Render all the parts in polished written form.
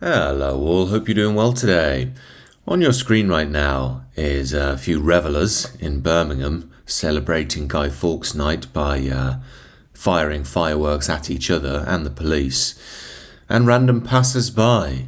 Hello all, hope you're doing well today. On your screen right now is a few revellers in Birmingham celebrating Guy Fawkes Night by firing fireworks at each other and the police, and random passers-by.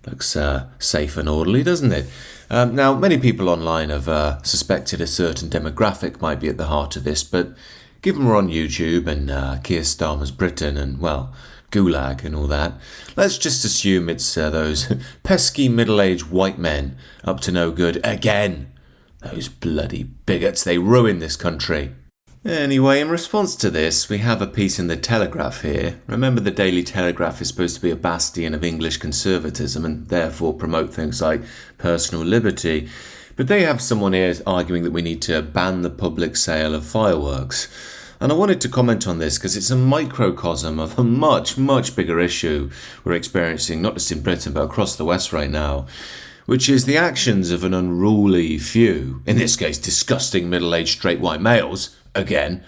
Looks safe and orderly, doesn't it? Now, many people online have suspected a certain demographic might be at the heart of this, but given we're on YouTube and Keir Starmer's Britain and, well, Gulag and all that, let's just assume it's those pesky middle-aged white men up to no good again. Those bloody bigots, they ruin this country. Anyway, in response to this, we have a piece in the Telegraph here. Remember, the Daily Telegraph is supposed to be a bastion of English conservatism and therefore promote things like personal liberty. But they have someone here arguing that we need to ban the public sale of fireworks. And I wanted to comment on this because it's a microcosm of a much, much bigger issue we're experiencing, not just in Britain, but across the West right now, which is the actions of an unruly few, in this case, disgusting middle-aged straight white males, again.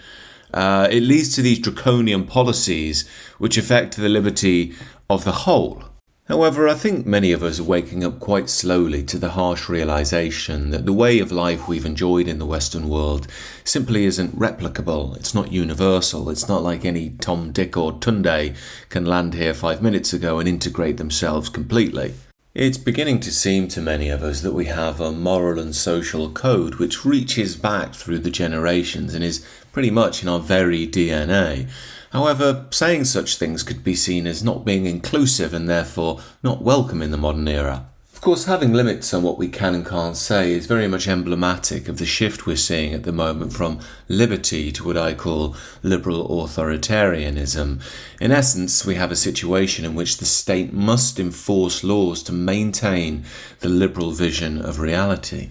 It leads to these draconian policies which affect the liberty of the whole. However, I think many of us are waking up quite slowly to the harsh realization that the way of life we've enjoyed in the Western world simply isn't replicable. It's not universal. It's not like any Tom, Dick or Tunde can land here 5 minutes ago and integrate themselves completely. It's beginning to seem to many of us that we have a moral and social code which reaches back through the generations and is pretty much in our very DNA. However, saying such things could be seen as not being inclusive and therefore not welcome in the modern era. Of course, having limits on what we can and can't say is very much emblematic of the shift we're seeing at the moment from liberty to what I call liberal authoritarianism. In essence, we have a situation in which the state must enforce laws to maintain the liberal vision of reality.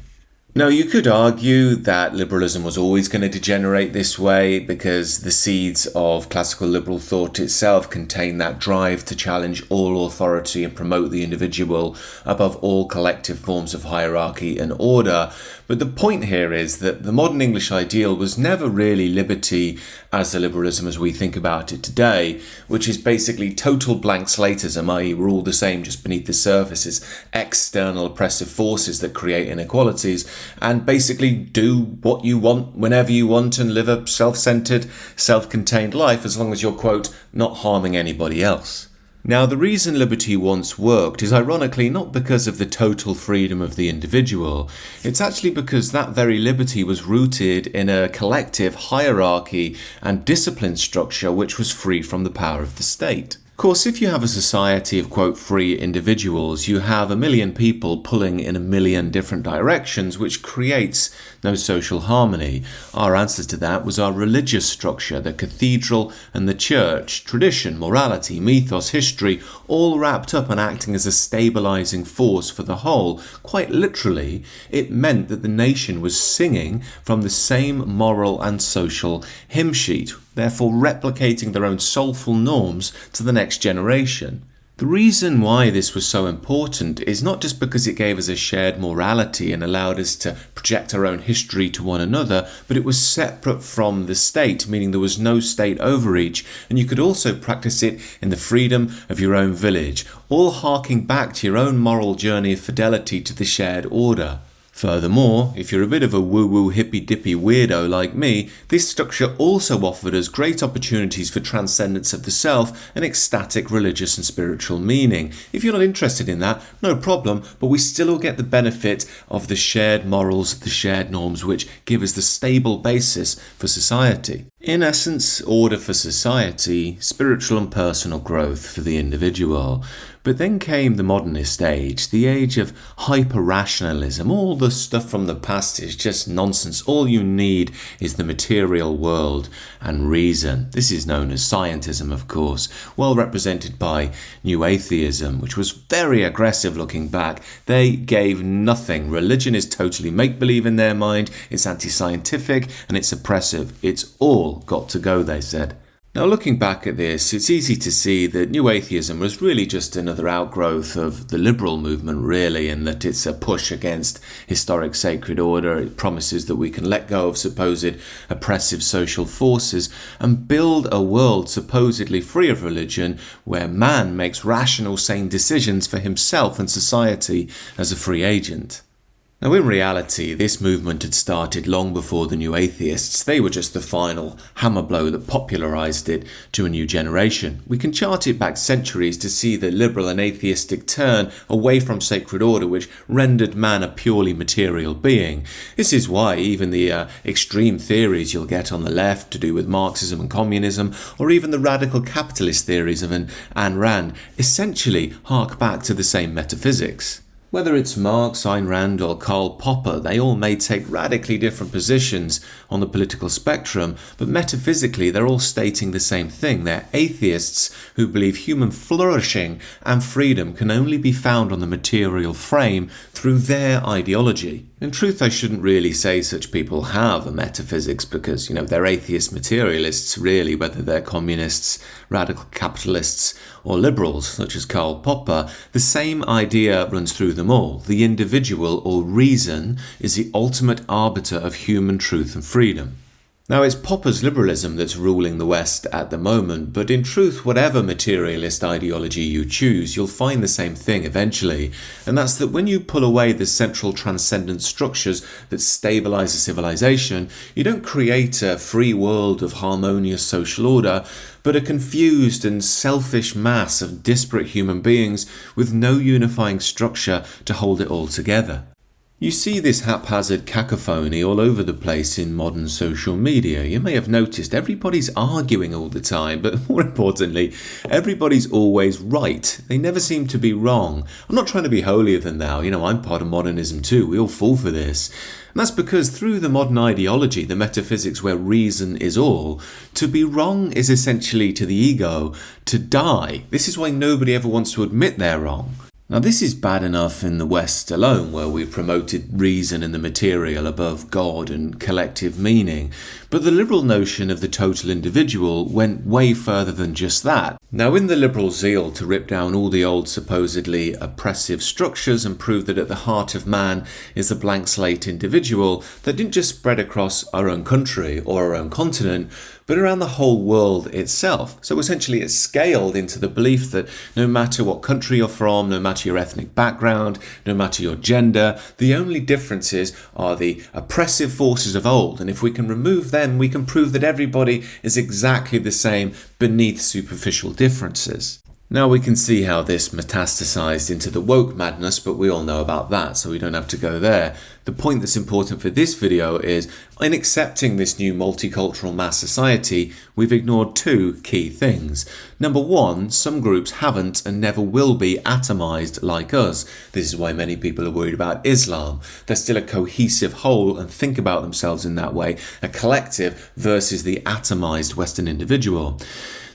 Now, you could argue that liberalism was always going to degenerate this way because the seeds of classical liberal thought itself contain that drive to challenge all authority and promote the individual above all collective forms of hierarchy and order. But the point here is that the modern English ideal was never really liberty as the liberalism as we think about it today, which is basically total blank slatism, i.e. we're all the same just beneath the surface, is external oppressive forces that create inequalities, and basically do what you want whenever you want and live a self-centered, self-contained life as long as you're, quote, not harming anybody else. Now, the reason liberty once worked is ironically not because of the total freedom of the individual. It's actually because that very liberty was rooted in a collective hierarchy and discipline structure which was free from the power of the state. Of course, if you have a society of, quote, free individuals, you have a million people pulling in a million different directions, which creates no social harmony. Our answer to that was our religious structure, the cathedral and the church, tradition, morality, mythos, history, all wrapped up and acting as a stabilizing force for the whole. Quite literally, it meant that the nation was singing from the same moral and social hymn sheet, therefore replicating their own soulful norms to the next generation. The reason why this was so important is not just because it gave us a shared morality and allowed us to project our own history to one another, but it was separate from the state, meaning there was no state overreach, and you could also practice it in the freedom of your own village, all harking back to your own moral journey of fidelity to the shared order. Furthermore, if you're a bit of a woo-woo hippy-dippy weirdo like me, this structure also offered us great opportunities for transcendence of the self and ecstatic religious and spiritual meaning. If you're not interested in that, no problem, but we still all get the benefit of the shared morals, the shared norms, which give us the stable basis for society. In essence, order for society, spiritual and personal growth for the individual. But then came the modernist age, the age of hyper-rationalism. All the stuff from the past is just nonsense. All you need is the material world and reason. This is known as scientism, of course, well represented by New Atheism, which was very aggressive looking back. They gave nothing. Religion is totally make-believe in their mind. It's anti-scientific and it's oppressive. It's all got to go, they said. Now, looking back at this, it's easy to see that New Atheism was really just another outgrowth of the liberal movement, really, and that it's a push against historic sacred order. It promises that we can let go of supposed oppressive social forces and build a world supposedly free of religion, where man makes rational, sane decisions for himself and society as a free agent. Now, in reality, this movement had started long before the New Atheists. They were just the final hammer blow that popularised it to a new generation. We can chart it back centuries to see the liberal and atheistic turn away from sacred order, which rendered man a purely material being. This is why even the extreme theories you'll get on the left to do with Marxism and communism, or even the radical capitalist theories of an Ayn Rand, essentially hark back to the same metaphysics. Whether it's Marx, Ayn Rand or Karl Popper, they all may take radically different positions on the political spectrum, but metaphysically they're all stating the same thing. They're atheists who believe human flourishing and freedom can only be found on the material frame through their ideology. In truth, I shouldn't really say such people have a metaphysics because, they're atheist materialists really, whether they're communists, radical capitalists or liberals, such as Karl Popper. The same idea runs through them all. The individual or reason is the ultimate arbiter of human truth and freedom. Now, it's Popper's liberalism that's ruling the West at the moment, but in truth, whatever materialist ideology you choose, you'll find the same thing eventually, and that's that when you pull away the central transcendent structures that stabilize a civilization, you don't create a free world of harmonious social order, but a confused and selfish mass of disparate human beings with no unifying structure to hold it all together. You see this haphazard cacophony all over the place in modern social media. You may have noticed everybody's arguing all the time, but more importantly, everybody's always right. They never seem to be wrong. I'm not trying to be holier than thou. I'm part of modernism too. We all fall for this. And that's because through the modern ideology, the metaphysics where reason is all, to be wrong is essentially to the ego to die. This is why nobody ever wants to admit they're wrong. Now, this is bad enough in the West alone, where we've promoted reason and the material above God and collective meaning, but the liberal notion of the total individual went way further than just that. Now, in the liberal zeal to rip down all the old supposedly oppressive structures and prove that at the heart of man is the blank slate individual, that didn't just spread across our own country or our own continent, but around the whole world itself. So essentially it scaled into the belief that no matter what country you're from, no matter your ethnic background, no matter your gender, the only differences are the oppressive forces of old. And if we can remove them, we can prove that everybody is exactly the same beneath superficial differences. Now we can see how this metastasized into the woke madness, but we all know about that, so we don't have to go there. The point that's important for this video is, in accepting this new multicultural mass society, we've ignored two key things. Number one, some groups haven't and never will be atomized like us. This is why many people are worried about Islam. They're still a cohesive whole and think about themselves in that way, a collective versus the atomized Western individual.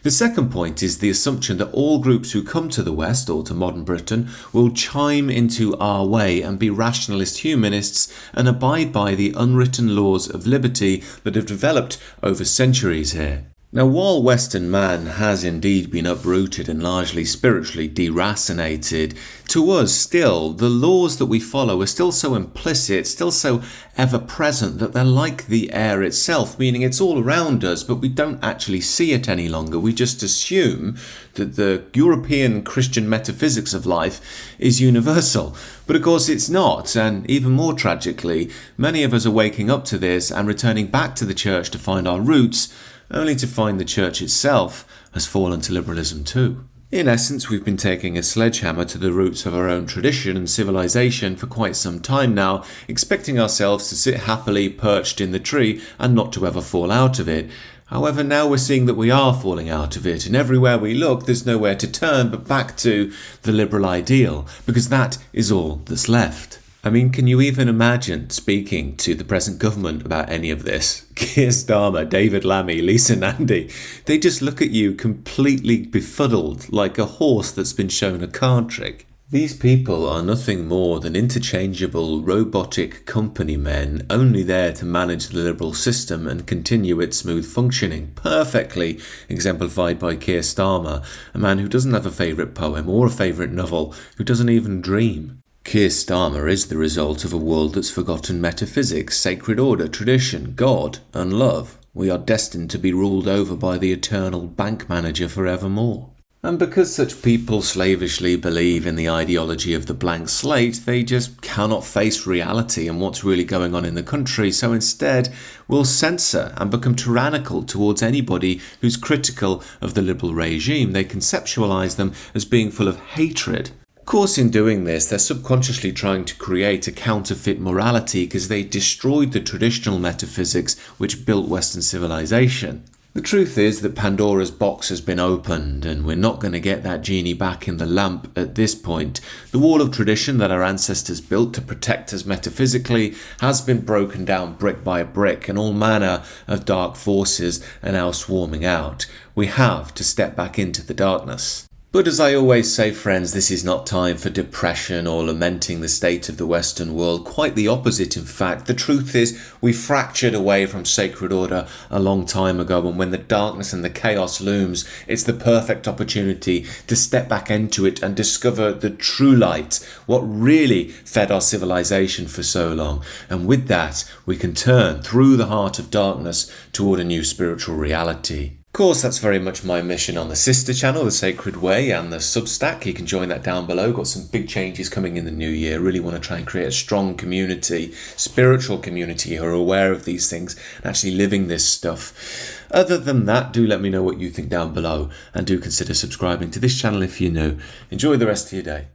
The second point is the assumption that all groups who come to the West or to modern Britain will chime into our way and be rationalist humanists and abide by the unwritten laws of liberty that have developed over centuries here. Now, while Western man has indeed been uprooted and largely spiritually deracinated, to us still, the laws that we follow are still so implicit, still so ever-present that they're like the air itself, meaning it's all around us, but we don't actually see it any longer. We just assume that the European Christian metaphysics of life is universal. But of course it's not, and even more tragically, many of us are waking up to this and returning back to the church to find our roots, only to find the church itself has fallen to liberalism too. In essence, we've been taking a sledgehammer to the roots of our own tradition and civilization for quite some time now, expecting ourselves to sit happily perched in the tree and not to ever fall out of it. However, now we're seeing that we are falling out of it, and everywhere we look, there's nowhere to turn but back to the liberal ideal, because that is all that's left. I mean, can you even imagine speaking to the present government about any of this? Keir Starmer, David Lammy, Lisa Nandy, they just look at you completely befuddled, like a horse that's been shown a card trick. These people are nothing more than interchangeable robotic company men, only there to manage the liberal system and continue its smooth functioning, perfectly exemplified by Keir Starmer, a man who doesn't have a favourite poem or a favourite novel, who doesn't even dream. Keir Starmer is the result of a world that's forgotten metaphysics, sacred order, tradition, God, and love. We are destined to be ruled over by the eternal bank manager forevermore. And because such people slavishly believe in the ideology of the blank slate, they just cannot face reality and what's really going on in the country, so instead will censor and become tyrannical towards anybody who's critical of the liberal regime. They conceptualise them as being full of hatred. Of course, in doing this, they're subconsciously trying to create a counterfeit morality because they destroyed the traditional metaphysics which built Western civilization. The truth is that Pandora's box has been opened, and we're not going to get that genie back in the lamp at this point. The wall of tradition that our ancestors built to protect us metaphysically has been broken down brick by brick, and all manner of dark forces are now swarming out. We have to step back into the darkness. But as I always say, friends, this is not time for depression or lamenting the state of the Western world. Quite the opposite, in fact. The truth is, we fractured away from sacred order a long time ago, and when the darkness and the chaos looms, it's the perfect opportunity to step back into it and discover the true light, what really fed our civilization for so long. And with that, we can turn through the heart of darkness toward a new spiritual reality. Of course, that's very much my mission on the sister channel, The Sacred Way, and the Substack. You can join that down below. Got some big changes coming in the new year. Really want to try and create a strong community, spiritual community who are aware of these things and actually living this stuff. Other than that, do let me know what you think down below, and do consider subscribing to this channel if you're new. Enjoy the rest of your day.